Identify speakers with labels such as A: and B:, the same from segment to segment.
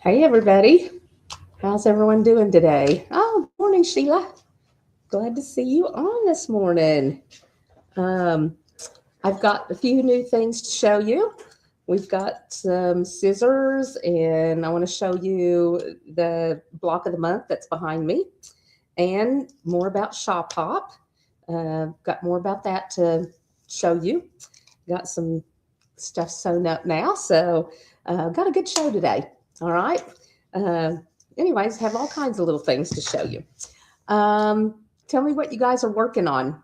A: Hey, everybody. How's everyone doing today? Oh, morning, Sheila. Glad to see you on this morning. Um, I've got a few new things to show you. We've got some scissors, and I want to show you the block of the month that's behind me, and more about Shop Hop. Got more about that to show you. Got some stuff sewn up now, so got a good show today. All right. Uh, Anyways, have all kinds of little things to show you. Tell me what you guys are working on.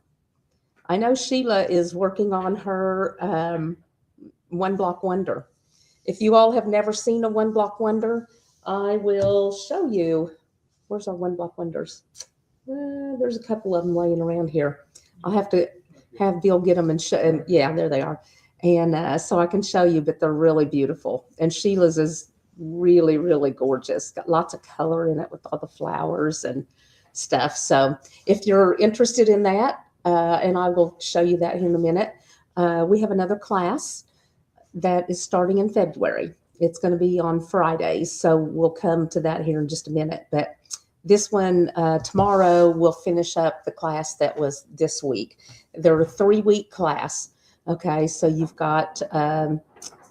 A: I know Sheila is working on her one block wonder. If you all have never seen a one block wonder, I will show you. Where's our one block wonders? There's a couple of them laying around here. I'll have to have Bill get them and show. And yeah, there they are. And so I can show you, but they're really beautiful. And Sheila's is really, really gorgeous. Got lots of color in it with all the flowers and stuff. So if you're interested in that, and I will show you that here in a minute, we have another class that is starting in February. It's going to be on Fridays, so we'll come to that here in just a minute. But this one, tomorrow, we'll finish up the class that was this week. They're a 3-week class. Okay, so you've got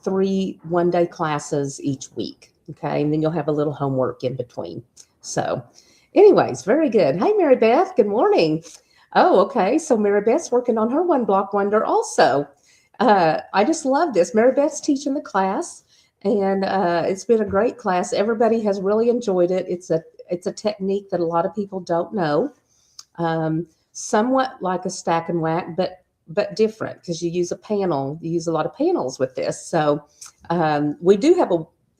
A: 3 one-day classes each week. Okay, and then you'll have a little homework in between. So, anyways, very good. Hey, Mary Beth, good morning. Oh, okay, so Mary Beth's working on her one block wonder also. I just love this. Mary Beth's teaching the class, and it's been a great class. Everybody has really enjoyed it. It's a technique that a lot of people don't know. Somewhat like a stack and whack, but different because you use a panel. You use a lot of panels with this. So we do have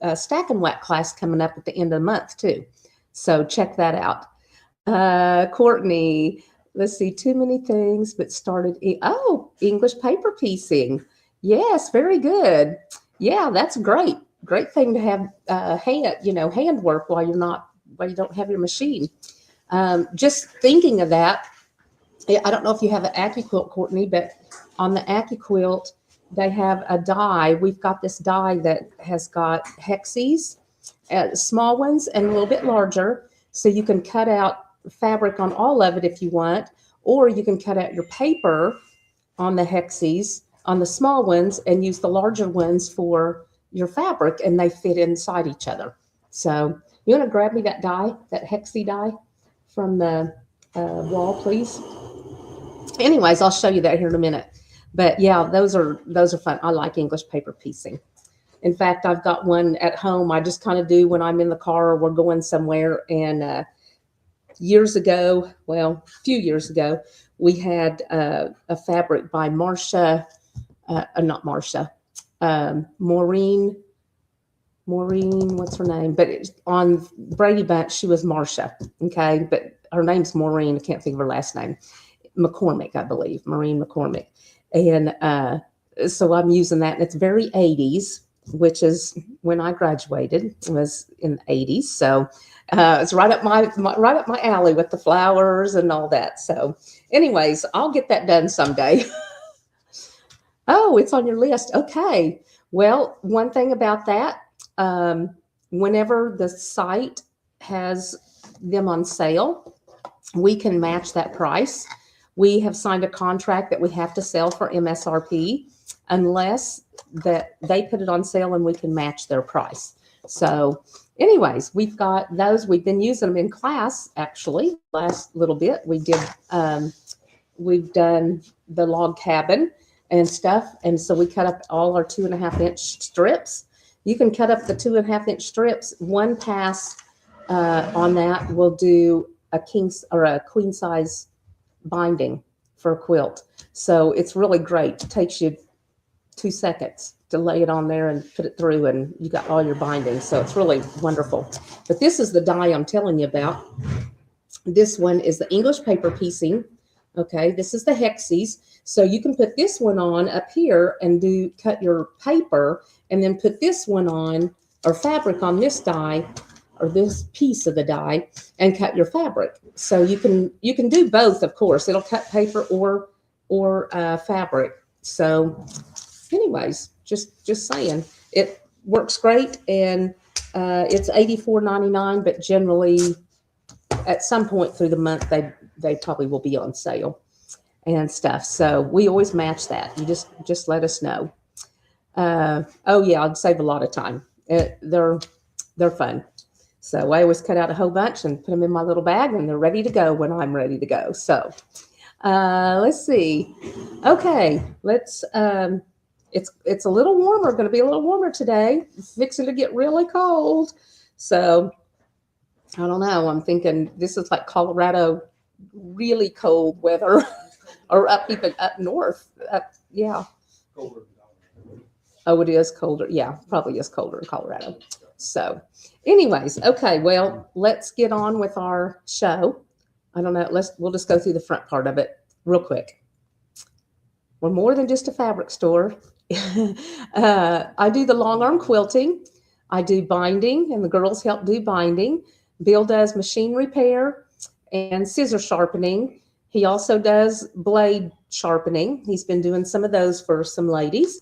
A: a stack and whack class coming up at the end of the month too. So check that out. Courtney, let's see, too many things, but started. English paper piecing. Yes, very good. Yeah, that's great. Great thing to have handwork while you don't have your machine. Just thinking of that, I don't know if you have an AccuQuilt, Courtney, but on the AccuQuilt, they have a die. We've got this die that has got hexes, small ones and a little bit larger. So you can cut out fabric on all of it if you want, or you can cut out your paper on the hexes, on the small ones, and use the larger ones for your fabric, and they fit inside each other. So you want to grab me that die, that hexie die from the wall, please? Anyways, I'll show you that here in a minute. But yeah, those are fun. I like English paper piecing. In fact, I've got one at home. I just kind of do when I'm in the car or we're going somewhere. And a few years ago, we had a fabric by not Marcia, Maureen, what's her name? But on Brady Bunch, she was Marcia. Okay, but her name's Maureen. I can't think of her last name. McCormick, I believe, Maureen McCormick. And so I'm using that, and it's very 80s, which is when I graduated, was in the 80s. So it's right up my alley with the flowers and all that. So anyways, I'll get that done someday. Oh, it's on your list. Okay. Well, one thing about that, whenever the site has them on sale, we can match that price. We have signed a contract that we have to sell for MSRP unless that they put it on sale and we can match their price. So anyways, we've got those. We've been using them in class, actually, last little bit. We've done the log cabin and stuff. And so we cut up all our 2.5-inch strips. You can cut up the 2.5-inch strips. One pass on that will do a king or a queen size binding for a quilt. So it's really great. It takes you 2 seconds to lay it on there and put it through, and you got all your bindings. So it's really wonderful. But this is the die I'm telling you about. This one is the English paper piecing. Okay, this is the hexes. So you can put this one on up here and cut your paper, and then put this one on, or fabric on this die, or this piece of the die, and cut your fabric. So you can do both, of course. It'll cut paper or fabric. So anyways, just saying, it works great, and It's $84.99, but generally at some point through the month, they probably will be on sale and stuff. So we always match that. You just let us know. Oh yeah, I'd save a lot of time. They're fun. So I always cut out a whole bunch and put them in my little bag, and they're ready to go when I'm ready to go. So let's see. Okay, let's. It's a little warmer. Going to be a little warmer today. It's fixing to get really cold. So I don't know. I'm thinking this is like Colorado, really cold weather, or up even up north. Yeah. Oh, it is colder. Yeah, probably is colder in Colorado. So, anyways, okay. Well, let's get on with our show. I don't know. We'll just go through the front part of it real quick. We're more than just a fabric store. I do the long arm quilting. I do binding, and the girls help do binding. Bill does machine repair and scissor sharpening. He also does blade sharpening. He's been doing some of those for some ladies.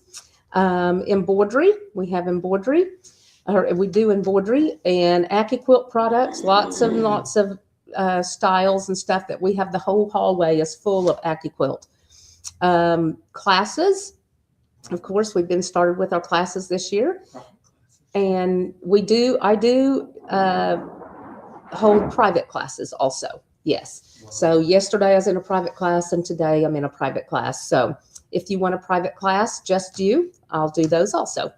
A: Embroidery, we have embroidery, or we do embroidery and AccuQuilt products, lots of styles and stuff that we have. The whole hallway is full of AccuQuilt. Classes, of course, we've been started with our classes this year, and I do hold private classes also. Yes. So yesterday I was in a private class, and today I'm in a private class. So if you want a private class, just you, I'll do those also.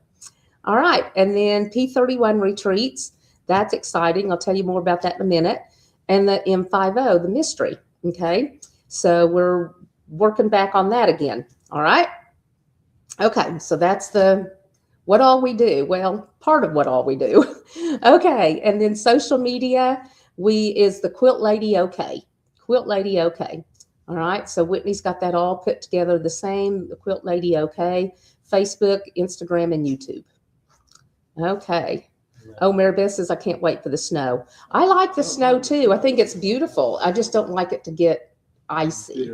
A: All right. And then P31 retreats. That's exciting. I'll tell you more about that in a minute. And the M50, the mystery. Okay. So we're working back on that again. All right. Okay. So that's what all we do. Well, part of what all we do. Okay. And then social media, is the Quilt Lady okay. Quilt Lady okay. All right, so Whitney's got that all put together the same, the Quilt Lady okay. Facebook, Instagram, and YouTube. Okay. Oh, Maribeth says, I can't wait for the snow. I like the snow too. I think it's beautiful. I just don't like it to get icy.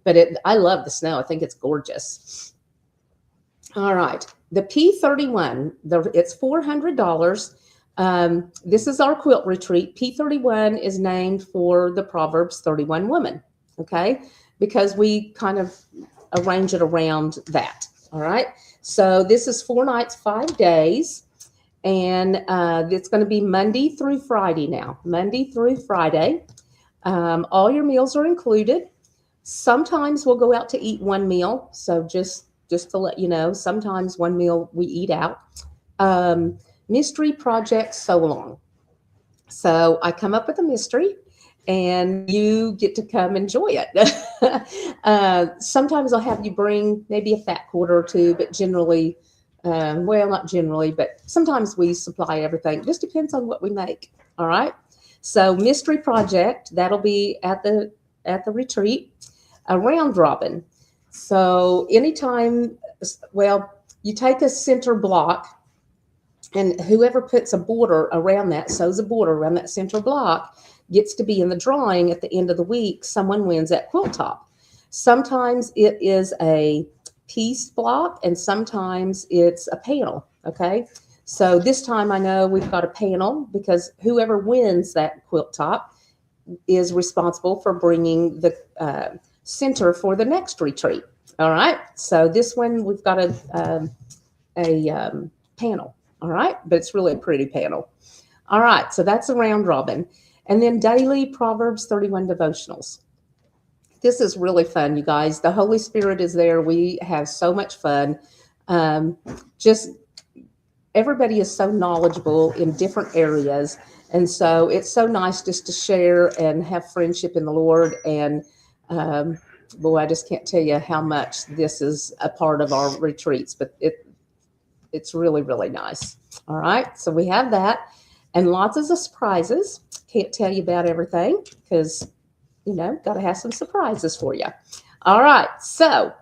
A: But I love the snow. I think it's gorgeous. All right, the P31, it's $400. This is our quilt retreat. P31 is named for the Proverbs 31 woman. Okay, because we kind of arrange it around that. All right, so this is 4 nights, 5 days, and it's going to be Monday through Friday now. Monday through Friday. All your meals are included. Sometimes we'll go out to eat one meal. So just to let you know, sometimes one meal we eat out. Mystery project so long. So I come up with a mystery, and you get to come enjoy it. Sometimes I'll have you bring maybe a fat quarter or two, but generally, well, not generally, but sometimes we supply everything. It just depends on what we make. All right. So mystery project, that'll be at the retreat. A round robin. So anytime, well, you take a center block, and whoever puts a border around that, sews a border around that center block, gets to be in the drawing at the end of the week. Someone wins that quilt top. Sometimes it is a piece block, and sometimes it's a panel. Okay. So this time I know we've got a panel, because whoever wins that quilt top is responsible for bringing the center for the next retreat. All right. So this one, we've got a panel. All right. But it's really a pretty panel. All right. So that's a round robin. And then daily Proverbs 31 devotionals. This is really fun, you guys. The Holy Spirit is there. We have so much fun. Just everybody is so knowledgeable in different areas. And so it's so nice just to share and have friendship in the Lord. And boy, I just can't tell you how much this is a part of our retreats, but it's really, really nice. All right. So we have that, and lots of surprises. Can't tell you about everything because, got to have some surprises for you. All right. So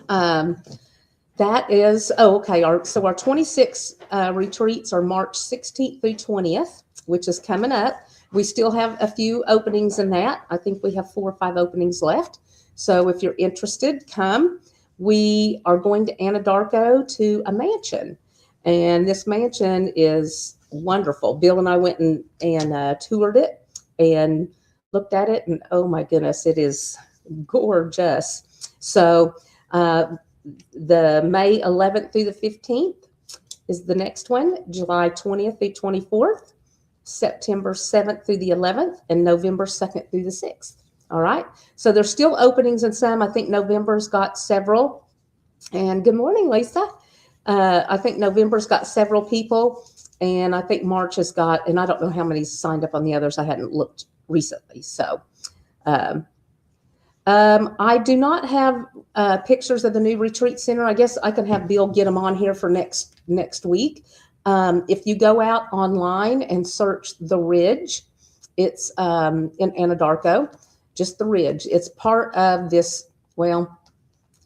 A: that is, okay. Our 26 retreats are March 16th through 20th, which is coming up. We still have a few openings in that. I think we have 4 or 5 openings left. So if you're interested, come. We are going to Anadarko to a mansion. And this mansion is wonderful. Bill and I went and toured it and looked at it, and oh my goodness, it is gorgeous. So the May 11th through the 15th is the next one, July 20th through 24th, September 7th through the 11th, and November 2nd through the 6th. All right. So there's still openings in some. I think November's got several. And good morning, Lisa. I think November's got several people. And I think March has got, and I don't know how many signed up on the others. I hadn't looked recently. So I do not have pictures of the new retreat center. I guess I can have Bill get them on here for next week. If you go out online and search The Ridge, it's in Anadarko, just The Ridge. It's part of this, well,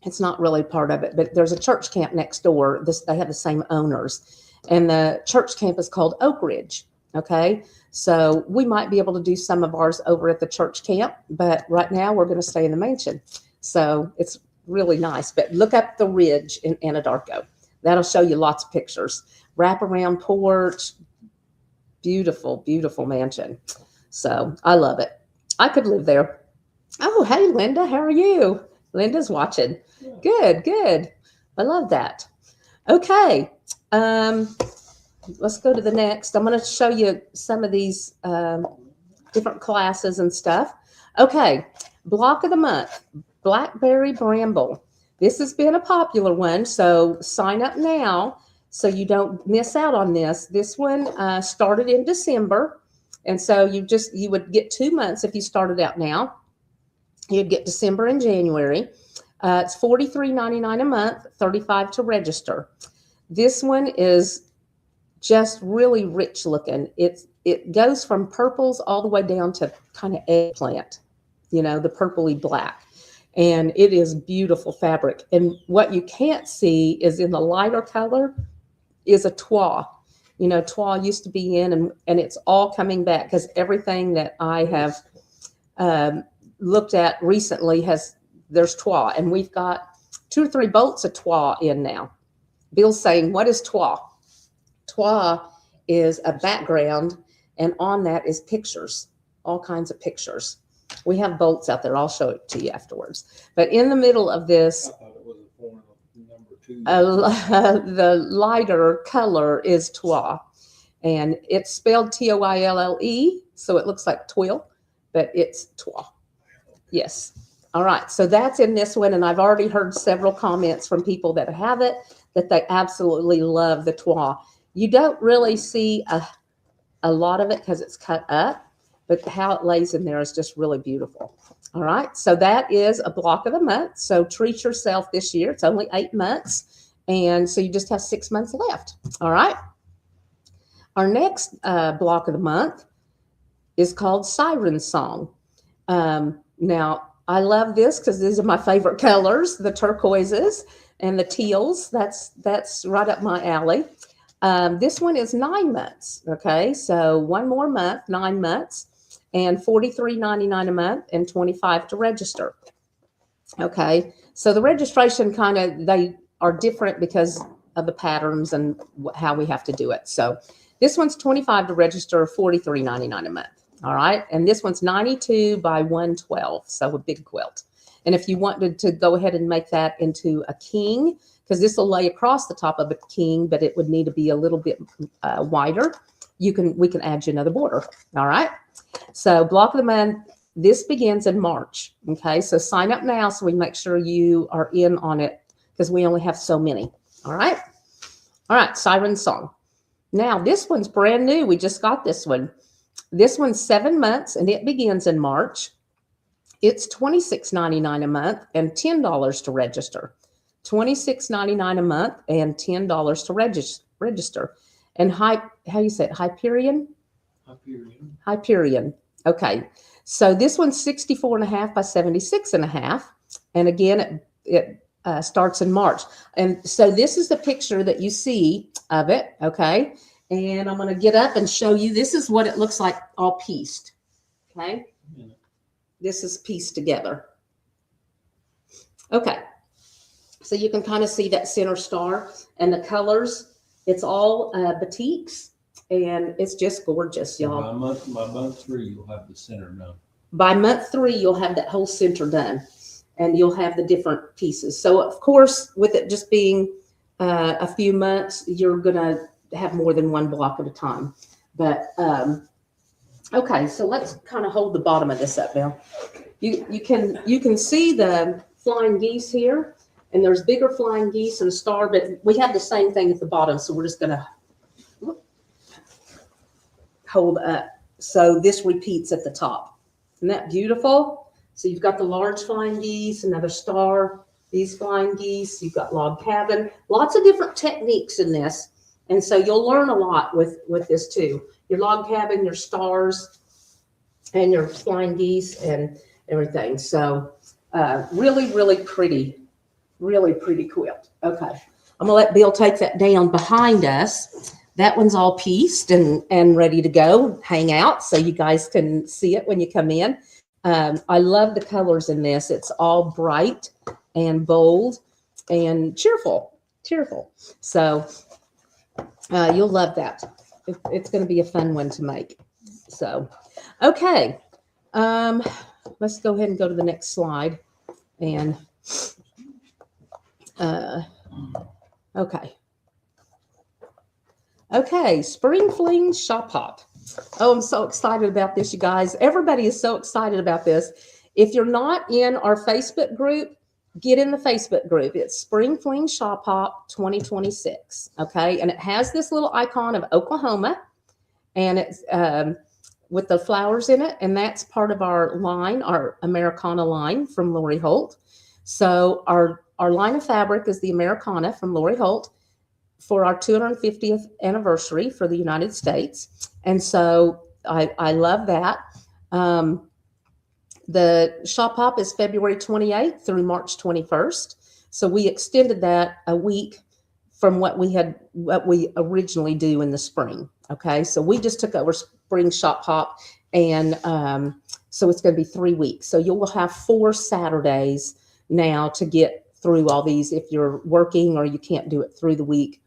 A: it's not really part of it, but there's a church camp next door. They have the same owners. And the church camp is called Oak Ridge. Okay. So we might be able to do some of ours over at the church camp, but right now we're going to stay in the mansion. So it's really nice. But look up The Ridge in Anadarko. That'll show you lots of pictures. Wraparound porch. Beautiful, beautiful mansion. So I love it. I could live there. Oh, hey, Linda. How are you? Linda's watching. Good, good. I love that. Okay. Let's go to the next. I'm going to show you some of these different classes and stuff. Okay. Block of the month, Blackberry Bramble. This has been a popular one, so sign up now so you don't miss out on this. This one started in December, and so you would get 2 months if you started out now. You'd get December and January. It's $43.99 a month, $35 to register. This one is just really rich looking. It goes from purples all the way down to kind of eggplant, the purpley black. And it is beautiful fabric. And what you can't see is in the lighter color is a twa. Twa used to be in, and it's all coming back because everything that I have looked at recently there's twa, and we've got 2 or 3 bolts of twa in now. Bill's saying, what is twa? Twa is a background, and on that is pictures, all kinds of pictures. We have bolts out there. I'll show it to you afterwards. But in the middle of this,
B: I thought it was a form of number 2.
A: the lighter color is twa, and it's spelled Toille, so it looks like twill, but it's twa. Yes. All right. So that's in this one, and I've already heard several comments from people that have it that they absolutely love the twa. You don't really see a lot of it because it's cut up, but how it lays in there is just really beautiful. All right. So that is a block of the month. So treat yourself this year. It's only 8 months. And so you just have 6 months left. All right. Our next block of the month is called Siren Song. Now, I love this because these are my favorite colors, the turquoises and the teals. That's right up my alley. This one is 9 months. Okay, so 1 more month, 9 months, and $43.99 a month and $25 to register. Okay, so the registration they are different because of the patterns and how we have to do it. So this one's $25 to register, $43.99 a month. All right, and this one's 92 by 112, so a big quilt. And if you wanted to go ahead and make that into a king, because this will lay across the top of a king, but it would need to be a little bit wider, we can add you another border. All right, so block of the month, this begins in March. Okay, so sign up now so we make sure you are in on it because we only have so many. All right, Siren Song. Now this one's brand new. We just got this one. This one's 7 months, and it begins in March. It's $26.99 a month and $10 to register. $26.99 a month and $10 to register. And how you say it? Hyperion? Hyperion. Okay. So this one's 64.5 by 76.5. And again, it starts in March. And so this is the picture that you see of it. Okay. And I'm going to get up and show you. This is what it looks like all pieced. Okay. This is pieced together. Okay. So you can kind of see that center star and the colors. It's all batiks, and it's just gorgeous,
B: So
A: y'all.
B: by month 3, you'll have the center done.
A: By month 3, you'll have that whole center done, and you'll have the different pieces. So, of course, with it just being a few months, you're going to have more than one block at a time. But, okay, so let's kind of hold the bottom of this up now. You can see the flying geese here, and there's bigger flying geese and a star, but we have the same thing at the bottom, so we're just going to hold up. So this repeats at the top. Isn't that beautiful? So you've got the large flying geese, another star, these flying geese, you've got log cabin, lots of different techniques in this. And so you'll learn a lot with this too. Your log cabin, your stars, and your flying geese and everything. So really, really pretty quilt. Okay. I'm gonna let Bill take that down behind us. That one's all pieced and ready to go, hang out, so you guys can see it when you come in. I love the colors in this. It's all bright and bold and cheerful. So you'll love that. It's going to be a fun one to make. So, okay. Let's go ahead and go to the next slide. And, okay. Okay, Spring Fling Shop Hop. Oh, I'm so excited about this, you guys. Everybody is so excited about this. If you're not in our Facebook group, get in the Facebook group. It's Spring Fling Shop Hop 2026. Okay, and it has this little icon of Oklahoma, and it's with the flowers in it, and that's part of our line, our Americana line from Lori Holt. So our line of fabric is the Americana from Lori Holt for our 250th anniversary for the United States. And so I love that. The shop hop is February 28th through March 21st. So we extended that a week from what we originally do in the spring. Okay. So we just took over spring shop hop, and so it's going to be 3 weeks. So you will have 4 Saturdays now to get through all these. If you're working or you can't do it through the week,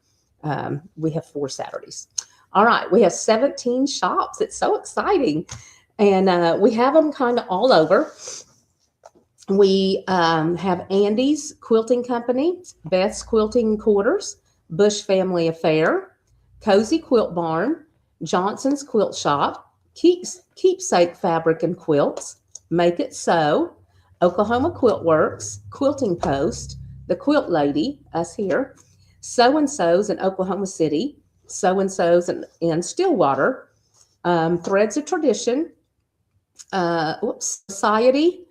A: we have 4 Saturdays. All right, we have 17 shops. It's so exciting. And we have them kind of all over. We have Andy's Quilting Company, Beth's Quilting Quarters, Bush Family Affair, Cozy Quilt Barn, Johnson's Quilt Shop, Keepsake Fabric and Quilts, Make It Sew, Oklahoma Quilt Works, Quilting Post, the Quilt Lady, us here, Sew and Sews in Oklahoma City, Sew and Sews in Stillwater, Threads of Tradition, Society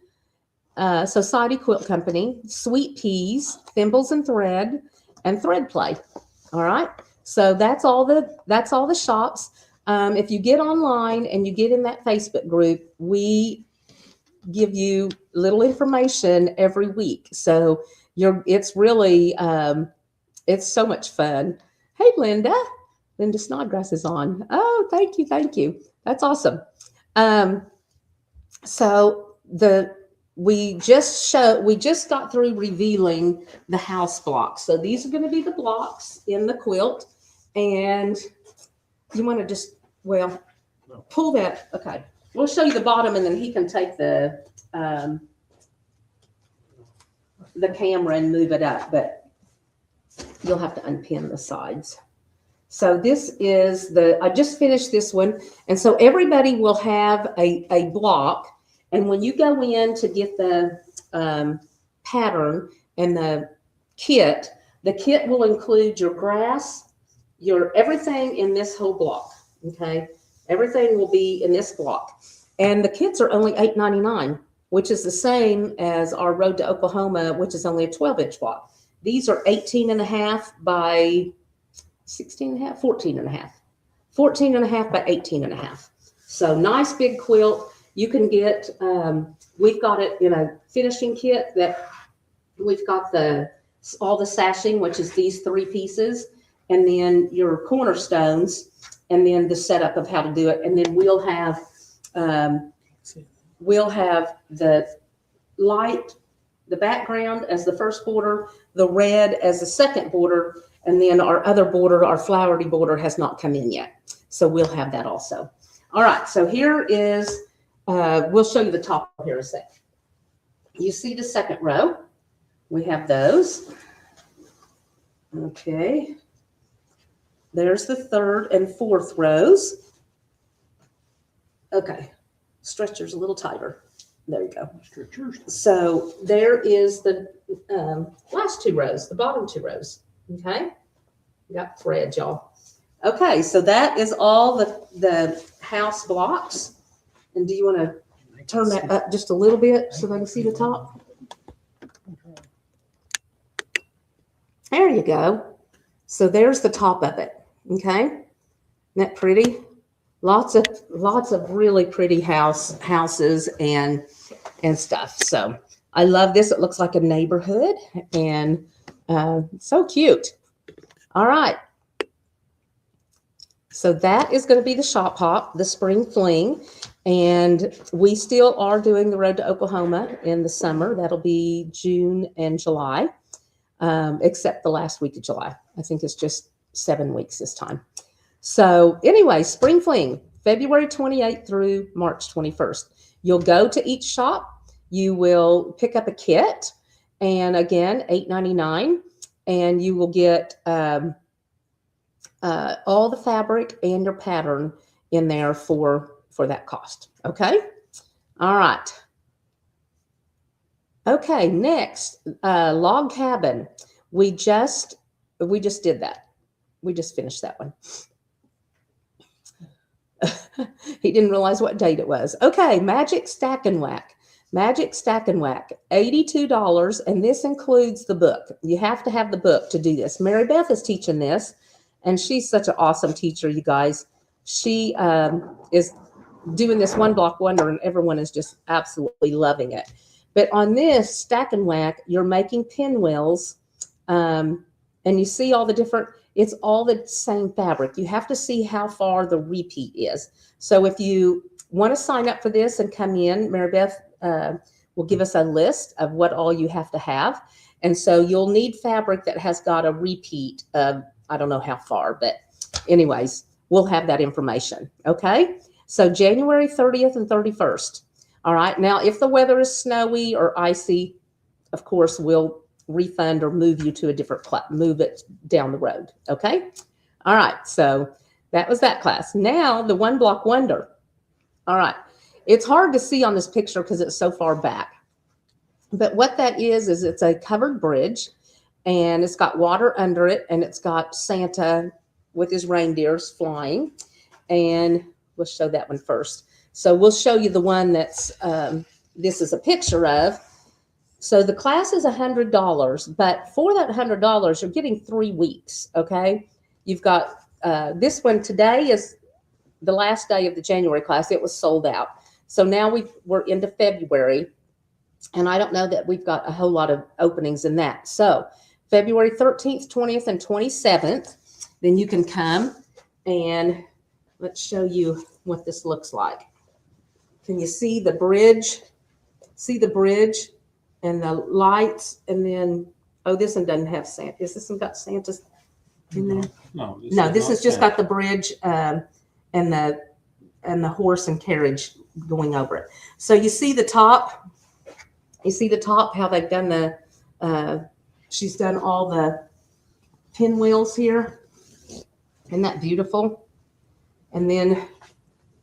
A: Quilt Company, Sweet Peas, Thimbles and Thread, and Thread Play. All right. So that's all the shops. If you get online and you get in that Facebook group, we give you little information every week. So it's really it's so much fun. Hey, Linda Snodgrass is on. Oh, thank you. That's awesome. So we just got through revealing the house blocks. So these are going to be the blocks in the quilt, and you want to just pull that. Okay, we'll show you the bottom, and then he can take the camera and move it up, but you'll have to unpin the sides. So this is I just finished this one. And so everybody will have a block. And when you go in to get the pattern and the kit will include your grass, everything in this whole block. Okay. Everything will be in this block. And the kits are only $8.99, which is the same as our Road to Oklahoma, which is only a 12-inch block. These are 18.5 by 16.5, 14.5. 14.5 by 18.5. So nice big quilt. You can get, we've got it in a finishing kit that we've got all the sashing, which is these 3 pieces, and then your cornerstones, and then the setup of how to do it. And then we'll have the light, the background as the first border, the red as the second border, And then our other border, our flowery border, has not come in yet. So we'll have that also. All right, so here is, we'll show you the top here in a sec. You see the second row? We have those. Okay. There's the third and fourth rows. Okay. Stretcher's a little tighter. There you go.
B: Stretchers.
A: So there is the last two rows, the bottom two rows. Okay. We got thread, y'all. Okay, so that is all the house blocks. And do you want to turn that up just a little bit so they can see the top? There you go. So there's the top of it. Okay. Isn't that pretty? Lots of really pretty houses and stuff. So I love this. It looks like a neighborhood and so cute. All right. So that is going to be the shop hop, the spring fling. And we still are doing the Road to Oklahoma in the summer. That'll be June and July, except the last week of July. I think it's just 7 weeks this time. So anyway, spring fling, February 28th through March 21st. You'll go to each shop. You will pick up a kit. And again, $8.99. And you will get all the fabric and your pattern in there for that cost. Okay. All right. Okay. Next, log cabin. We just did that. We just finished that one. He didn't realize what date it was. Okay. Magic Stack and Whack. Magic Stack and Whack, $82. And this includes the book. You have to have the book to do this. Mary Beth is teaching this. And she's such an awesome teacher, you guys. She is doing this one block wonder, and everyone is just absolutely loving it. But on this Stack and Whack, you're making pinwheels, and you see all the different. It's all the same fabric. You have to see how far the repeat is. So if you want to sign up for this and come in, Mary Beth will give us a list of what all you have to have, and so you'll need fabric that has got a repeat of. I don't know how far, but anyways, we'll have that information. Okay. So January 30th and 31st. All right. Now, if the weather is snowy or icy, of course, we'll refund or move you to a different class, move it down the road. Okay. All right. So that was that class. Now the one block wonder. All right. It's hard to see on this picture because it's so far back. But what that is it's a covered bridge. And it's got water under it, and it's got Santa with his reindeers flying. And we'll show that one first. So we'll show you the one that's, this is a picture of. So the class is $100, but for that $100, you're getting 3 weeks, okay? You've got, this one today is the last day of the January class. It was sold out. So now we're into February, and I don't know that we've got a whole lot of openings in that. So February 13th, 20th, and 27th, then you can come and let's show you what this looks like. Can you see the bridge? See the bridge and the lights, and then, oh, this one doesn't have Santa. Is this one got Santa's in there?
B: No,
A: this has just got the bridge and the horse and carriage going over it. So you see the top? You see the top, how they've done the, she's done all the pinwheels here. Isn't that beautiful? And then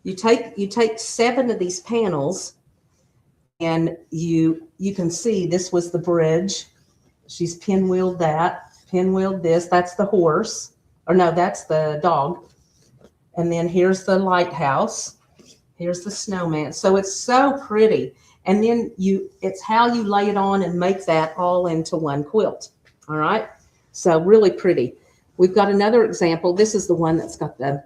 A: you take 7 of these panels, and you can see this was the bridge. She's pinwheeled that, pinwheeled this. That's the horse, or no, that's the dog. And then here's the lighthouse. Here's the snowman. So it's so pretty. And then it's how you lay it on and make that all into one quilt. All right. So really pretty. We've got another example. This is the one that's got the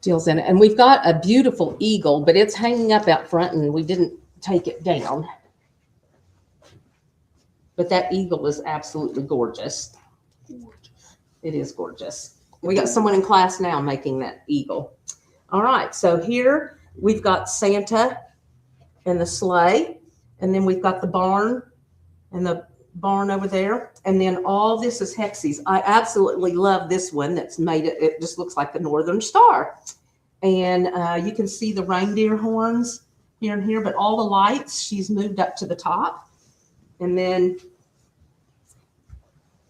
A: deals in it. And we've got a beautiful eagle, but it's hanging up out front and we didn't take it down. But that eagle is absolutely gorgeous. It is gorgeous. We got someone in class now making that eagle. All right. So here we've got Santa and the sleigh, and then we've got the barn and the barn over there. And then all this is hexes. I absolutely love this one that's made it. It just looks like the Northern Star. And you can see the reindeer horns here and here, but all the lights, she's moved up to the top. And then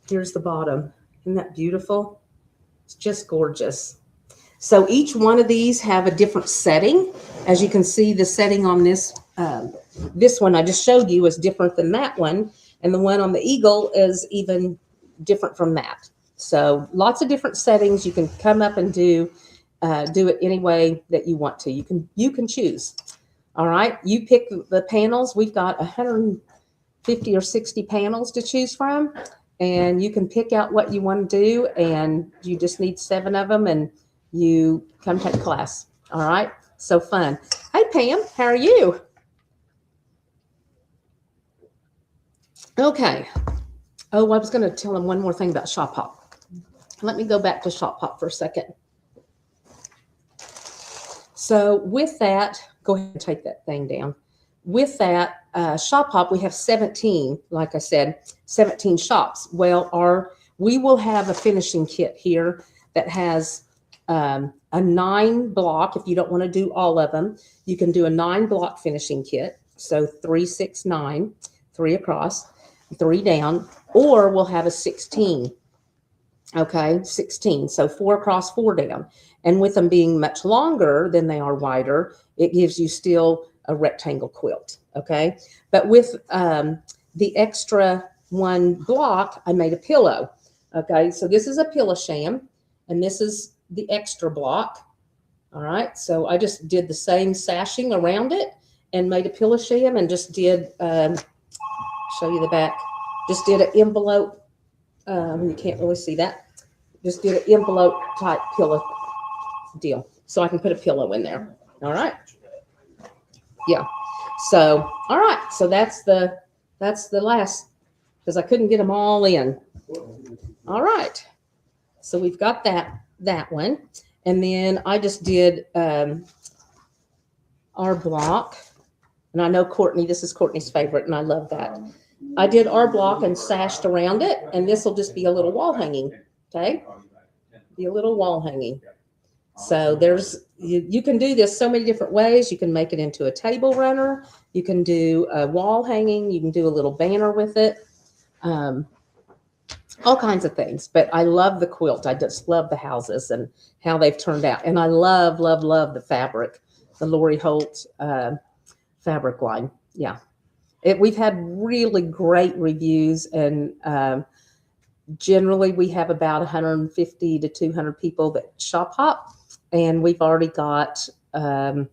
A: here's the bottom. Isn't that beautiful? It's just gorgeous. So each one of these have a different setting. As you can see, the setting on this one I just showed you is different than that one. And the one on the eagle is even different from that. So lots of different settings. You can come up and do it any way that you want to. You can choose. All right. You pick the panels. We've got 150 or 60 panels to choose from. And you can pick out what you want to do. And you just need 7 of them. And you come take class. All right. So fun. Hey, Pam, how are you? Okay. Oh, I was going to tell them one more thing about Shop Hop. Let me go back to Shop Hop for a second. So with that, go ahead and take that thing down. With that, Shop Hop, we have 17, like I said, 17 shops. Well, we will have a finishing kit here that has a 9-block. If you don't want to do all of them, you can do a 9-block finishing kit. So 3, 6, 9, 3 across, 3 down, or we'll have a 16. Okay, 16. So 4 across, 4 down. And with them being much longer than they are wider, it gives you still a rectangle quilt. Okay, but with the extra 1 block, I made a pillow. Okay, so this is a pillow sham, and this is the extra block. All right, so I just did the same sashing around it and made a pillow sham, and just did show you the back. Just did an envelope. You can't really see that. Just did an envelope type pillow deal, so I can put a pillow in there. All right. Yeah. So all right. So that's the last, because I couldn't get them all in. All right. So we've got that one, and then I just did our block, and I know Courtney. This is Courtney's favorite, and I love that. I did our block and sashed around it, and this will just be a little wall hanging. Okay, be a little wall hanging. So there's you can do this so many different ways. You can make it into a table runner. You can do a wall hanging. You can do a little banner with it. All kinds of things. But I love the quilt. I just love the houses and how they've turned out. And I love, love, love the fabric, the Lori Holt fabric line. Yeah. We've had really great reviews, and generally we have about 150 to 200 people that shop hop, and we've already got about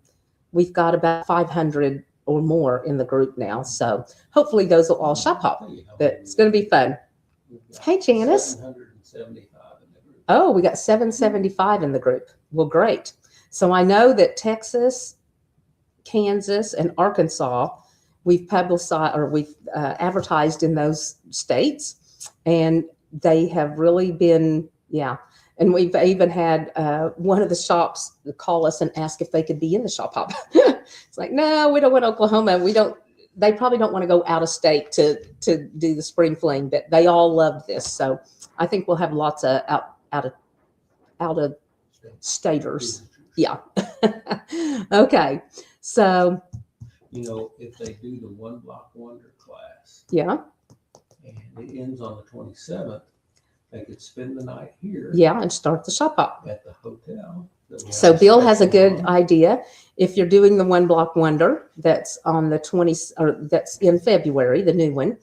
A: 500 or more in the group now. So hopefully those will all shop hop. But it's going to be fun. Hey, Janice.
B: 775 in the group.
A: Oh, we got 775 in the group. Well, great. So I know that Texas, Kansas, and Arkansas, we've publicized, or we've advertised in those states, and they have really been, yeah. And we've even had one of the shops call us and ask if they could be in the shop hop. It's like, no, we don't want Oklahoma. We don't. They probably don't want to go out of state to do the spring fling, but they all love this. So I think we'll have lots of out of staters. Yeah. Okay. So.
B: You know, if they do the 1 block wonder class,
A: Yeah.
B: and it ends on the 27th, they could spend the night here.
A: Yeah, and start the shop hop
B: At the hotel.
A: So Bill has a good idea. If you're doing the 1 block wonder, that's on the 20th, or that's in February, the new one.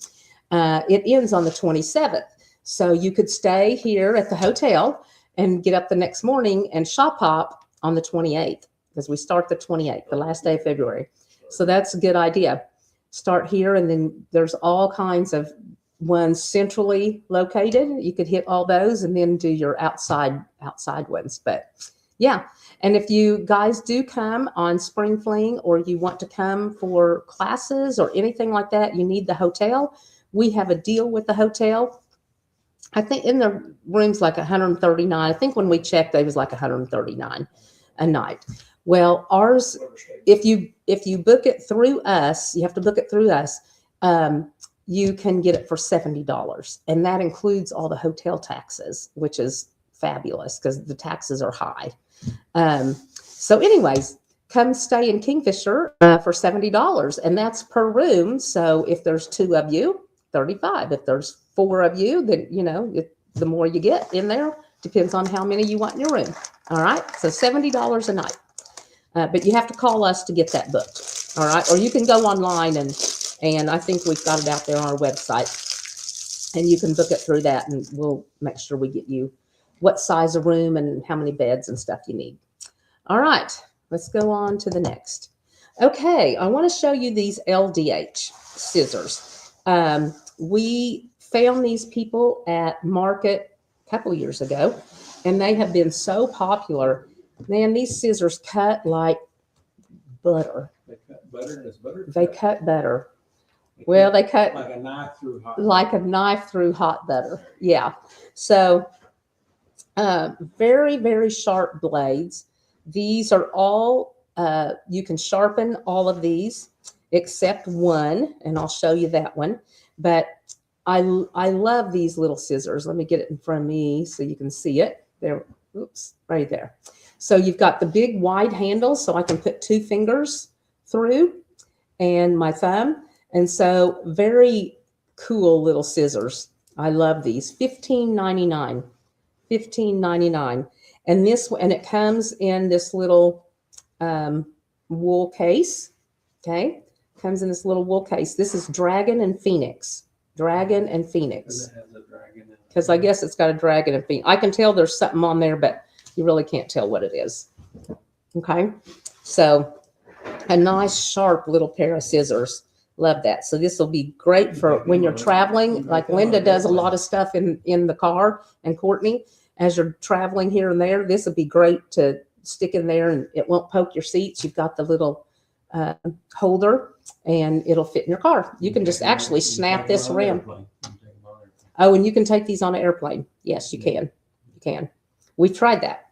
A: It ends on the 27th. So you could stay here at the hotel and get up the next morning and shop hop on the 28th, because we start the 28th, the last day of February. So that's a good idea. Start here, and then there's all kinds of ones centrally located. You could hit all those and then do your outside ones. But yeah, and if you guys do come on Spring Fling, or you want to come for classes or anything like that, you need the hotel. We have a deal with the hotel. I think in the room's like 139. I think when we checked, it was like 139 a night. Well, ours, if you book it through us, you have to book it through us. you can get it for $70. And that includes all the hotel taxes, which is fabulous because the taxes are high. So anyways, come stay in Kingfisher for $70, and that's per room. So if there's 2 of you, 35. If there's 4 of you, then, you know, the more you get in there, depends on how many you want in your room. All right. So $70 a night. But you have to call us to get that booked. All right. Or you can go online and I think we've got it out there on our website, and you can book it through that, and we'll make sure we get you what size of room and how many beds and stuff you need. All right, let's go on to the next. Okay, I want to show you these LDH scissors. We found these people at Market a couple of years ago, and they have been so popular. Man, these scissors cut like butter.
B: They cut butter. Does butter
A: They cut butter. Well, they cut
B: like a knife through hot.
A: Like a knife through hot butter. Yeah. So very, very sharp blades. These are all, you can sharpen all of these except one, and I'll show you that one. But I love these little scissors. Let me get it in front of me so you can see it. There, oops, right there. So you've got the big wide handle, so I can put 2 fingers through and my thumb. And so very cool little scissors. I love these. $15.99. $15.99. And it comes in this little wool case. Okay. Comes in this little wool case. This is Dragon and Phoenix. Dragon and Phoenix. Because I guess it's got a dragon and phoenix. I can tell there's something on there, but you really can't tell what it is. Okay. So a nice sharp little pair of scissors. Love that. So this will be great for when you're traveling. Like Linda does a lot of stuff in the car, and Courtney, as you're traveling here and there, this would be great to stick in there, and it won't poke your seats. You've got the little holder, and it'll fit in your car. You can just actually snap this around. Oh, and you can take these on an airplane. Yes, you can. You can. We've tried that.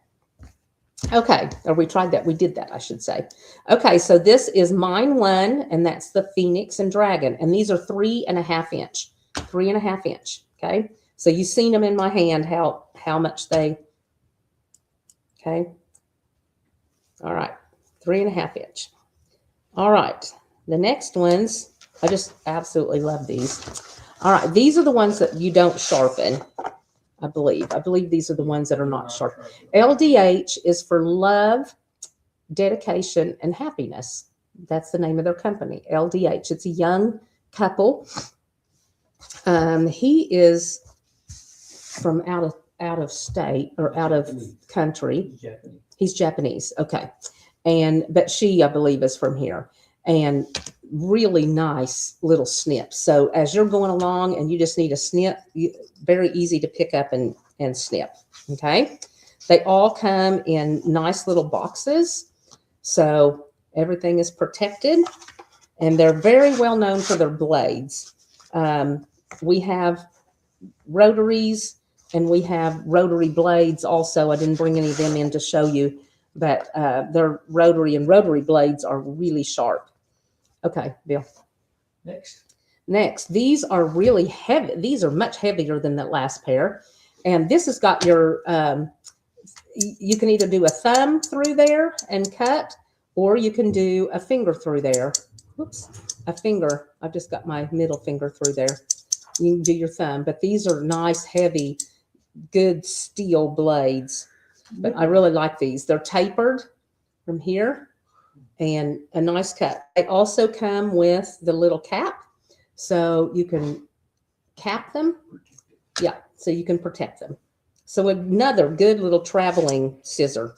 A: Okay, or we tried that. We did that, I should say. Okay, so this is mine 1, and that's the Phoenix and Dragon. And these are 3.5 inch. 3.5 inch. Okay, so you've seen them in my hand, how much they, okay. All right, 3.5 inch. All right, the next ones, I just absolutely love these. All right, these are the ones that you don't sharpen. I believe these are the ones that are not sharp. LDH is for love, dedication, and happiness. That's the name of their company, LDH. It's a young couple. He is from out of state or out of country. He's Japanese. Okay. But she, I believe, is from here. And really nice little snips. So as you're going along and you just need a snip, very easy to pick up and snip. Okay. They all come in nice little boxes. So everything is protected, and they're very well known for their blades. We have rotaries, and we have rotary blades also. I didn't bring any of them in to show you, but they're rotary, and rotary blades are really sharp. Okay, Bill. Next, these are really heavy. These are much heavier than that last pair. And this has got your, you can either do a thumb through there and cut, or you can do a finger through there. Whoops, a finger. I've just got my middle finger through there. You can do your thumb, but these are nice, heavy, good steel blades. But I really like these. They're tapered from here, and a nice cut. They also come with the little cap, so you can cap them. Yeah, so you can protect them. So another good little traveling scissor.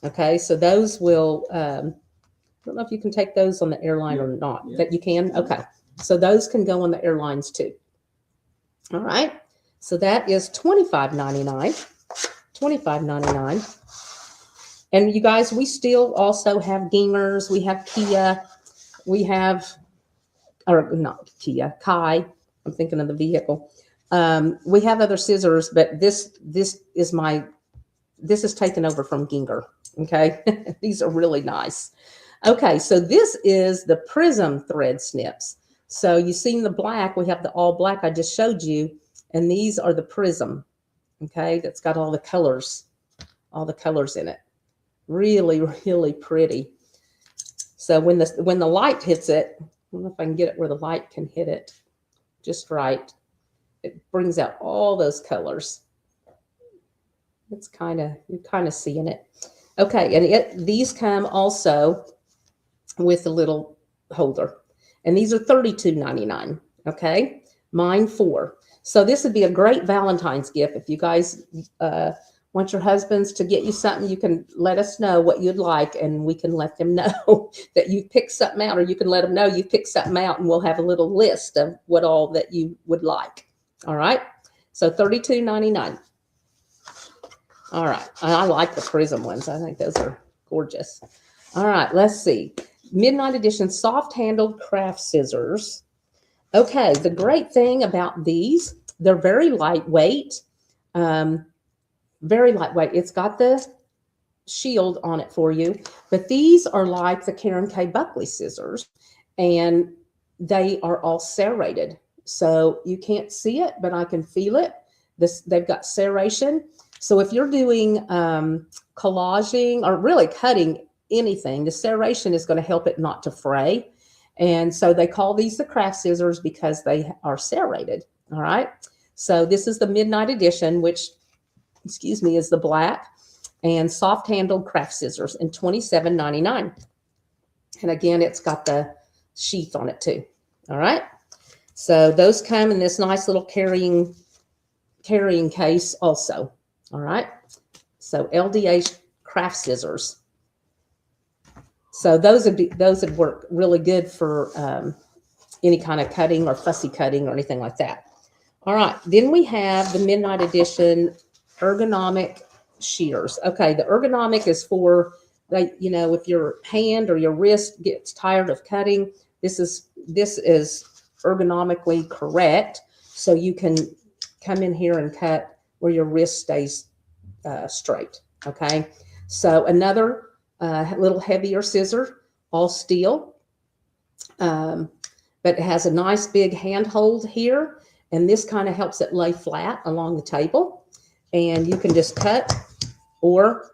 A: Okay, so those will, I don't know if you can take those on the airline or not. That you can? Okay, so those can go on the airlines too. All right, so that is $25.99. $25.99. And you guys, we still also have Gingers. We have Kia. We have, or not Kia, Kai. I'm thinking of the vehicle. We have other scissors, but this is taken over from Ginger. Okay, these are really nice. Okay, so this is the Prism thread snips. So you seen the black, we have the all black I just showed you, and these are the prism, okay, that's got all the colors in it. Really, really pretty. So when the light hits it, I don't know if I can get it where the light can hit it just right. It brings out all those colors. It's you're kind of seeing it. Okay, and these come also with a little holder. And these are $32.99. Okay, mine 4. So this would be a great Valentine's gift. If you guys want your husbands to get you something, you can let us know what you'd like, and we can let them know that you picked something out, or you can let them know you picked something out, and we'll have a little list of what all that you would like. All right, so $32.99. All right, I like the prism ones. I think those are gorgeous. All right, let's see. Midnight Edition soft handled craft scissors. Okay, the great thing about these, they're very lightweight. Very lightweight. It's got the shield on it for you, but these are like the Karen K. Buckley scissors, and they are all serrated. So you can't see it, but I can feel it. They've got serration. So if you're doing collaging or really cutting anything, the serration is going to help it not to fray. And so they call these the craft scissors because they are serrated. All right. So this is the Midnight Edition, which, excuse me, is the black and soft handled craft scissors in $27.99. And again, it's got the sheath on it too. All right. So those come in this nice little carrying case also. All right. So LDA craft scissors. So those would work really good for any kind of cutting or fussy cutting or anything like that. All right. Then we have the Midnight Edition ergonomic shears. Okay. The ergonomic is for, like, you know, if your hand or your wrist gets tired of cutting, this is ergonomically correct. So you can come in here and cut where your wrist stays straight. Okay. So another little heavier scissor, all steel, but it has a nice big handhold here, and this kind of helps it lay flat along the table, and you can just cut or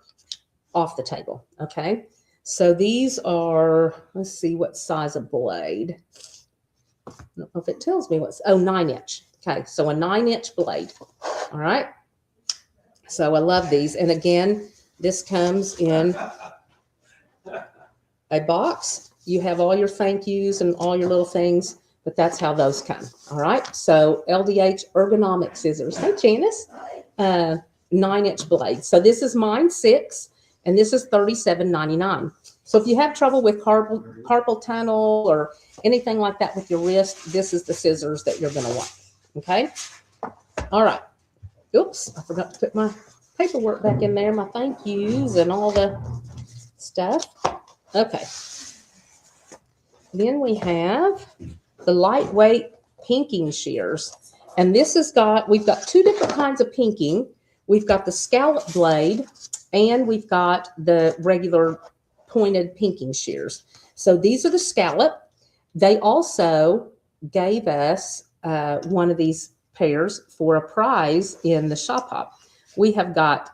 A: off the table. Okay, so these are, let's see what size of blade. I don't know if it tells me what's, 9-inch. Okay, so a 9-inch blade. All right, so I love these, and again, this comes in a box. You have all your thank yous and all your little things, but that's how those come. All right. So LDH ergonomic scissors. Hey, Janice. 9-inch blade. So this is mine 6, and this is $37.99. So if you have trouble with carpal tunnel or anything like that with your wrist, this is the scissors that you're going to want. Okay. All right. Oops, I forgot to put my paperwork back in there, my thank yous and all the stuff. Okay. Then we have the lightweight pinking shears. And this we've got 2 different kinds of pinking. We've got the scallop blade, and we've got the regular pointed pinking shears. So these are the scallop. They also gave us one of these pairs for a prize in the shop hop. We have got,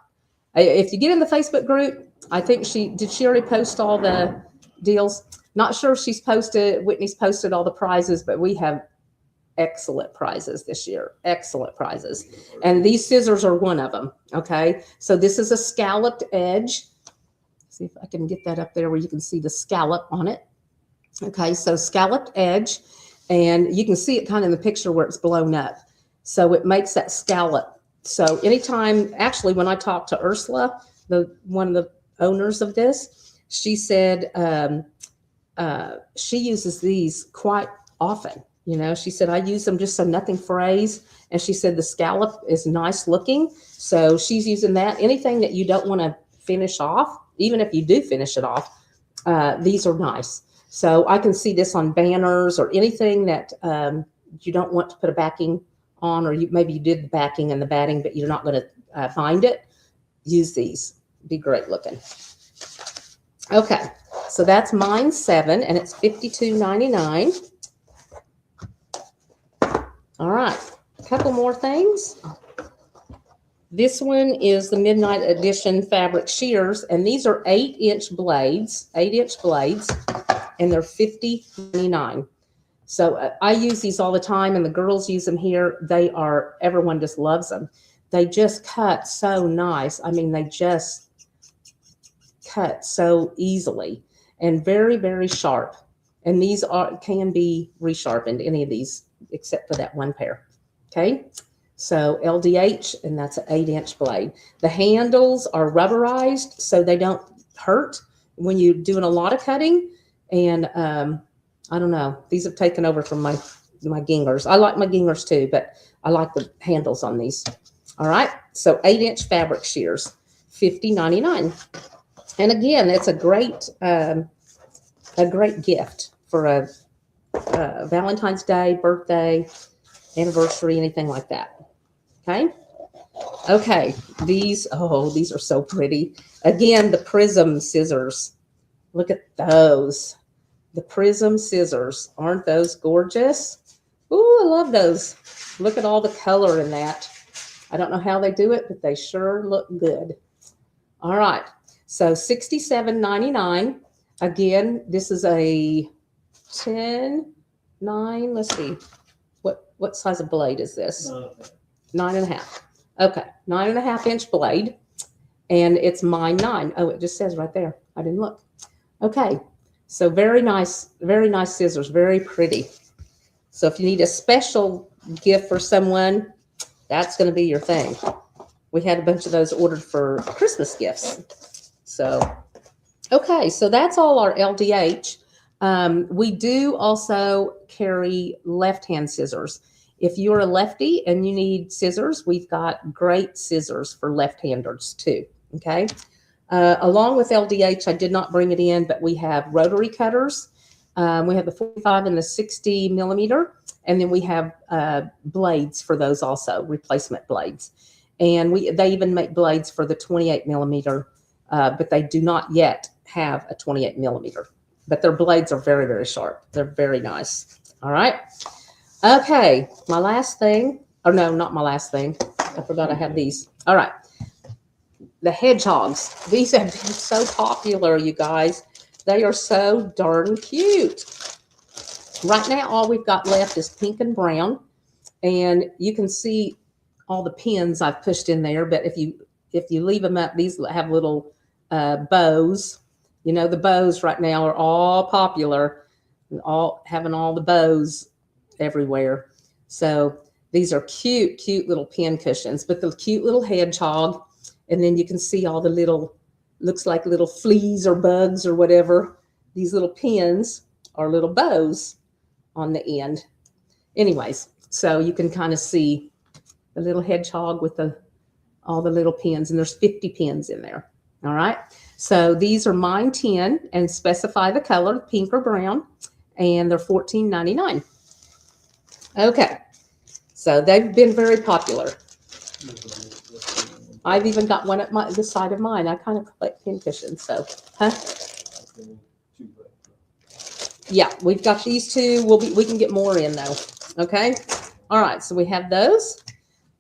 A: if you get in the Facebook group, I think she already post all the deals? Not sure if Whitney's posted all the prizes, but we have excellent prizes this year. Excellent prizes. And these scissors are one of them. Okay. So this is a scalloped edge. See if I can get that up there where you can see the scallop on it. Okay. So scalloped edge, and you can see it kind of in the picture where it's blown up. So it makes that scallop. So anytime, actually, when I talked to Ursula, one of the owners of this, she said she uses these quite often. You know, she said, I use them just so nothing frays. And she said the scallop is nice looking. So she's using that. Anything that you don't want to finish off, even if you do finish it off, these are nice. So I can see this on banners or anything that you don't want to put a backing on, or maybe you did the backing and the batting, but you're not going to bind it. Use these. Be great looking. Okay, so that's mine 7, and it's $52.99. All right, a couple more things. This one is the Midnight Edition fabric shears, and these are 8-inch blades, 8-inch blades, and they're $50.99. So I use these all the time, and the girls use them here. Everyone just loves them. They just cut so nice. I mean, they just cut so easily and very, very sharp. And these can be resharpened, any of these, except for that one pair. Okay. So LDH, and that's an 8-inch blade. The handles are rubberized, so they don't hurt when you're doing a lot of cutting. And I don't know, these have taken over from my gingers. I like my gingers too, but I like the handles on these. All right, so 8-inch fabric shears, $50.99. And again, it's a great gift for a Valentine's Day, birthday, anniversary, anything like that. Okay. Okay. These are so pretty. Again, the Prism scissors. Look at those. The Prism scissors. Aren't those gorgeous? Ooh, I love those. Look at all the color in that. I don't know how they do it, but they sure look good. All right. So $67.99. Again, this is a 10, 9. Let's see. What size of blade is this? 9.5. Okay, 9.5-inch blade, and it's mine 9. Oh, it just says right there. I didn't look. Okay, so very nice scissors, very pretty. So if you need a special gift for someone, that's going to be your thing. We had a bunch of those ordered for Christmas gifts. So, okay, so that's all our LDH. We do also carry left-hand scissors. If you're a lefty and you need scissors, we've got great scissors for left-handers too, okay? Along with LDH, I did not bring it in, but we have rotary cutters. We have the 45 and the 60 millimeter, and then we have blades for those also, replacement blades. And they even make blades for the 28 millimeter, but they do not yet have a 28 millimeter. But their blades are very, very sharp. They're very nice. All right. Okay, my last thing, or no, not my last thing. I forgot I had these. All right, the hedgehogs. These have been so popular, you guys. They are so darn cute. Right now, all we've got left is pink and brown, and you can see all the pins I've pushed in there. But if you leave them up, these have little bows. You know, the bows right now are all popular, and having all the bows everywhere. So these are cute little pin cushions, but the cute little hedgehog, and then you can see all the little, looks like little fleas or bugs or whatever. These little pins are little bows on the end. Anyways, so you can kind of see the little hedgehog with all the little pins, and there's 50 pins in there. All right. So these are mine 10, and specify the color, pink or brown, and they're $14.99. Okay, so they've been very popular. I've even got one at the side of mine. I kind of collect pin cushions, so, huh? Yeah, we've got these two. We can get more in though. Okay, all right. So we have those.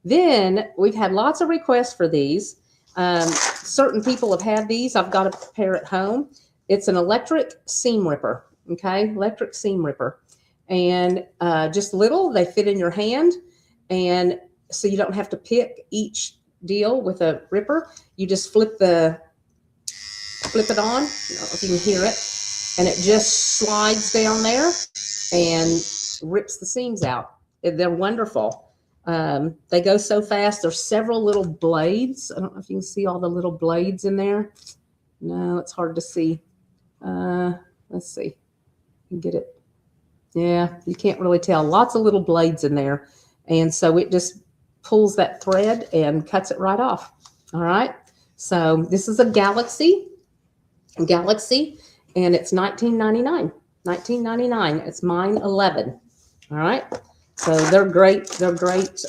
A: Then we've had lots of requests for these. Certain people have had these. I've got a pair at home. It's an electric seam ripper. Okay, electric seam ripper. And just little, they fit in your hand, and so you don't have to pick each deal with a ripper. You just flip it on. I don't know if you can hear it, and it just slides down there and rips the seams out. They're wonderful. They go so fast. There's several little blades. I don't know if you can see all the little blades in there. No, it's hard to see. Let's see. You can get it. Yeah, you can't really tell. Lots of little blades in there. And so it just pulls that thread and cuts it right off. All right. So this is a Galaxy, and it's $19.99. $19.99. It's mine 11. All right. So they're great. They're great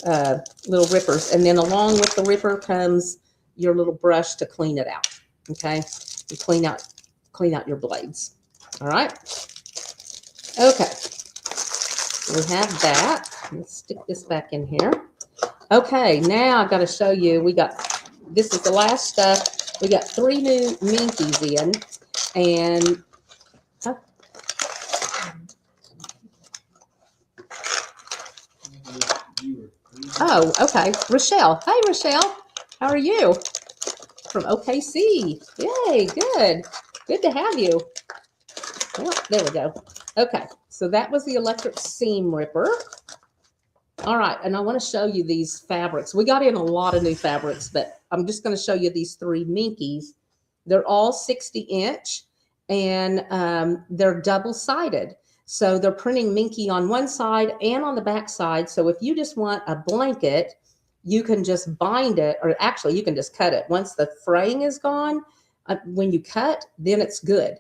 A: little rippers. And then along with the ripper comes your little brush to clean it out. Okay. You clean out your blades. All right. Okay. We have that. Let's stick this back in here. Okay, now I've got to show you. This is the last stuff. We got 3 new Minkies in, and oh, okay. Rochelle. Hey, Rochelle. How are you? From OKC. Yay, good. Good to have you. Well, there we go. Okay, so that was the electric seam ripper. All right, and I want to show you these fabrics. We got in a lot of new fabrics, but I'm just going to show you these 3 Minkies. They're all 60-inch, and they're double-sided. So they're printing Minky on one side and on the back side. So if you just want a blanket, you can just bind it, or actually you can just cut it. Once the fraying is gone, when you cut, then it's good.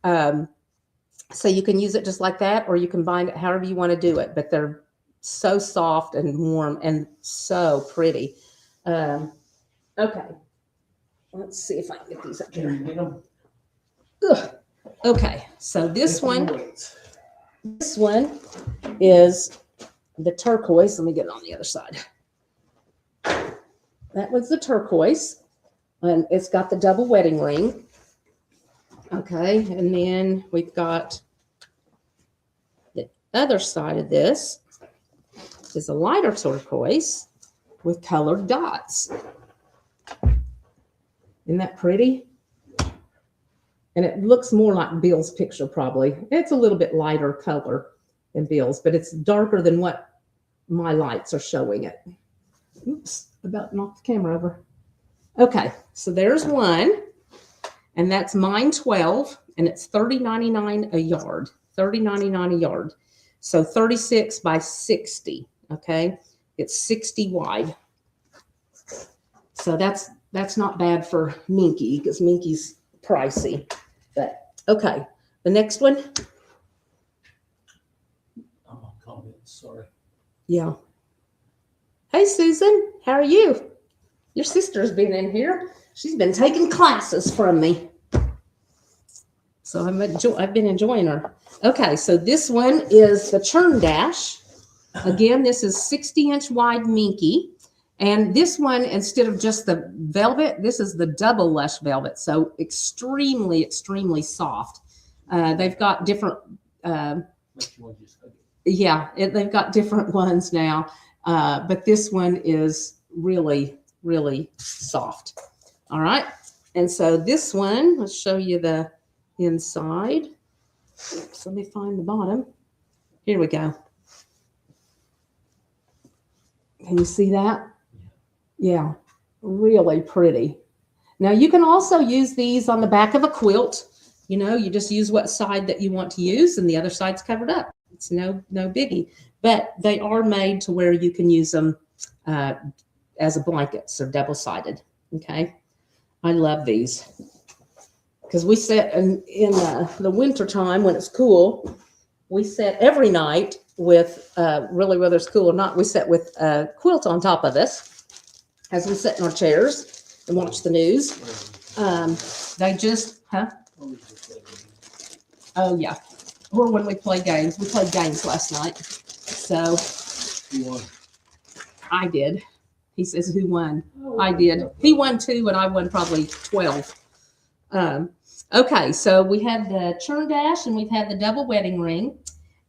A: So you can use it just like that, or you can bind it however you want to do it. But they're so soft and warm and so pretty. Okay. Let's see if I can get these up here. Ugh. Okay, so this one is the turquoise. Let me get it on the other side. That was the turquoise, and it's got the double wedding ring. Okay, and then we've got the other side of this is a lighter turquoise with colored dots. Isn't that pretty? And it looks more like Bill's picture probably. It's a little bit lighter color than Bill's, but it's darker than what my lights are showing it. Oops, about knocked the camera over. Okay, so there's one, and that's mine 12, and it's $30.99 a yard. $30.99 a yard. So 36 by 60. Okay, it's 60 wide. So that's not bad for Minky, because Minky's pricey. But okay, the next one.
B: I'm on comments, sorry.
A: Yeah. Hey, Susan, how are you? Your sister's been in here. She's been taking classes from me. So I've been enjoying her. Okay, so this one is the Churn Dash. Again, this is 60-inch wide Minky. And this one, instead of just the velvet, this is the double lush velvet. So extremely, extremely soft. They've got different, they've got different ones now. But this one is really, really soft. All right. And so this one, let's show you the inside. Oops, let me find the bottom. Here we go. Can you see that? Yeah, really pretty. Now you can also use these on the back of a quilt. You know, you just use what side that you want to use, and the other side's covered up. It's no biggie. But they are made to where you can use them as a blanket, so double-sided. Okay, I love these because we sit in the winter time when it's cool. We sit every night with really, whether it's cool or not, we sit with a quilt on top of us as we sit in our chairs and watch the news. They just, oh yeah. Or when we play games. We played games last night. So
B: Who won?
A: I did. He says, who won? I did. He won 2 and I won probably 12. Okay, so we had the Churn Dash and we've had the double wedding ring.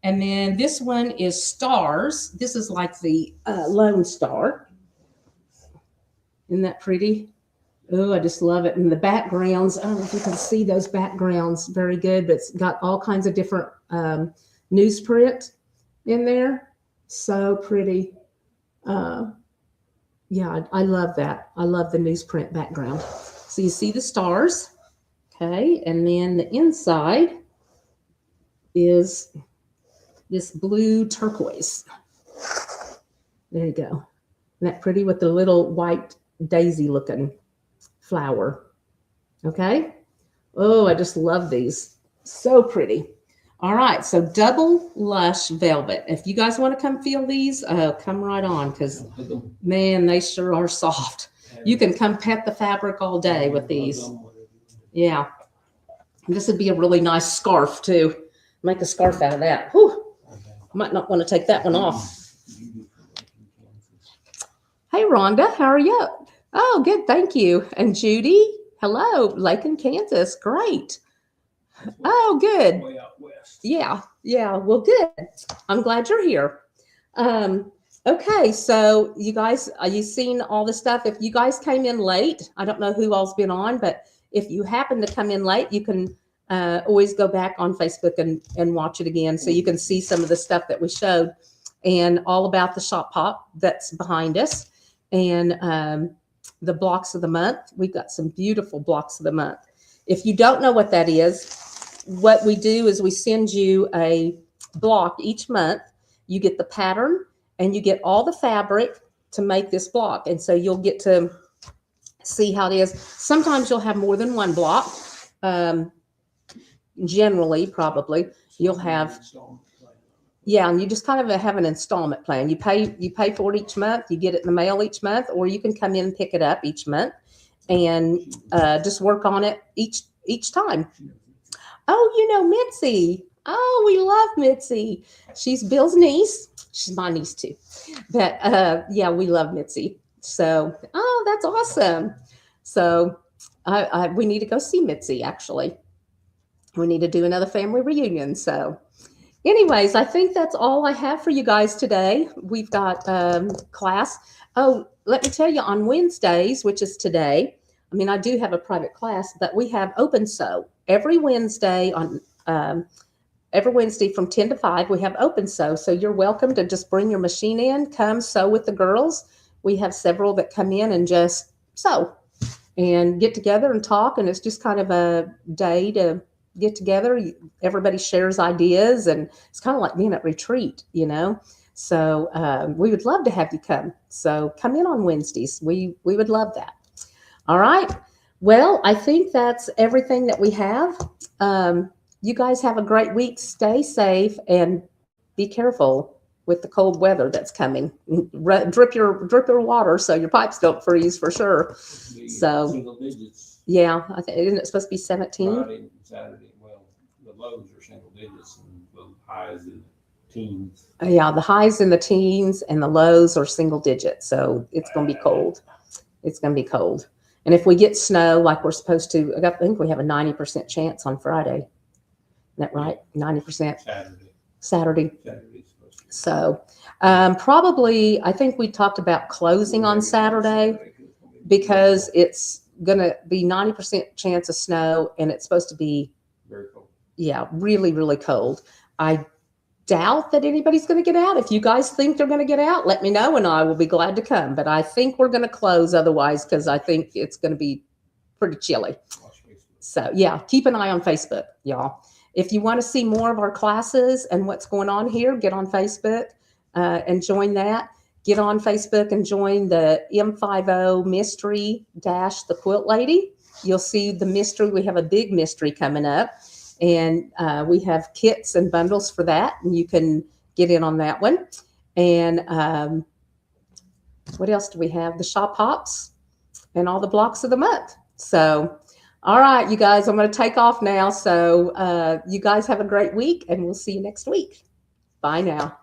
A: And then this one is stars. This is like the Lone Star. Isn't that pretty? Oh, I just love it. And the backgrounds, I don't know if you can see those backgrounds very good, but it's got all kinds of different newsprint in there. So pretty. Yeah, I love that. I love the newsprint background. So you see the stars. Okay, and then the inside is this blue turquoise. There you go. Isn't that pretty with the little white daisy looking flower? Okay. Oh, I just love these. So pretty. All right. So double lush velvet. If you guys want to come feel these, come right on, because man, they sure are soft. You can come pet the fabric all day with these. Yeah. This would be a really nice scarf too. Make a scarf out of that. Whew. Might not want to take that one off.
B: Judy from Lincoln, Kansas.
A: Hey, Rhonda, how are you? Oh, good, thank you. And Judy, hello, Lakin, Kansas. Great.
B: That's
A: Oh, good.
B: way out west.
A: Yeah, yeah. Well, good. I'm glad you're here. Okay, so you guys, you seen all the stuff? If you guys came in late, I don't know who all's been on, but if you happen to come in late, you can always go back on Facebook and watch it again, so you can see some of the stuff that we showed and all about the shop pop that's behind us and the blocks of the month. We've got some beautiful blocks of the month. If you don't know what that is, what we do is we send you a block each month. You get the pattern and you get all the fabric to make this block. And so you'll get to see how it is. Sometimes you'll have more than one block. Generally, probably, you'll have, yeah, and you just kind of have an installment plan. You pay for it each month. You get it in the mail each month, or you can come in and pick it up each month and just work on it each time. Oh, you know Mitzi. Oh, we love Mitzi. She's Bill's niece. She's my niece too. But yeah, we love Mitzi. So, oh, that's awesome. So we need to go see Mitzi, actually. We need to do another family reunion. So anyways, I think that's all I have for you guys today. We've got class. Oh, let me tell you, on Wednesdays, which is today, I mean, I do have a private class, but we have open sew every Wednesday every Wednesday from 10 to 5. We have open sew. So you're welcome to just bring your machine in, come sew with the girls. We have several that come in and just sew and get together and talk. And it's just kind of a day to get together. Everybody shares ideas, and it's kind of like being at retreat, you know? So we would love to have you come. So come in on Wednesdays. We would love that. All right. Well, I think that's everything that we have. You guys have a great week. Stay safe and be careful with the cold weather that's coming. Drip your water so your pipes don't freeze for sure. So
B: single digits.
A: Yeah, I think isn't it supposed to be 17?
B: Friday and Saturday. Well, the lows are single digits and the highs in the teens.
A: Yeah, the highs in the teens and the lows are single digits. So it's going to be cold. It's going to be cold. And if we get snow like we're supposed to, I think we have a 90% chance on Friday. Isn't that right? 90%. Saturday. So probably, I think we talked about closing on Saturday because it's going to be 90% chance of snow, and it's supposed to be
B: very cold.
A: Yeah, really, really cold. I doubt that anybody's going to get out. If you guys think they're going to get out, let me know and I will be glad to come. But I think we're going to close otherwise because I think it's going to be pretty chilly. So yeah, keep an eye on Facebook, y'all. If you want to see more of our classes and what's going on here, get on Facebook and join that. Get on Facebook and join the M50 mystery dash the Quilt Lady. You'll see the mystery. We have a big mystery coming up. And we have kits and bundles for that, and you can get in on that one. And what else do we have? The shop hops and all the blocks of the month. So, all right, you guys, I'm going to take off now. So you guys have a great week, and we'll see you next week. Bye now.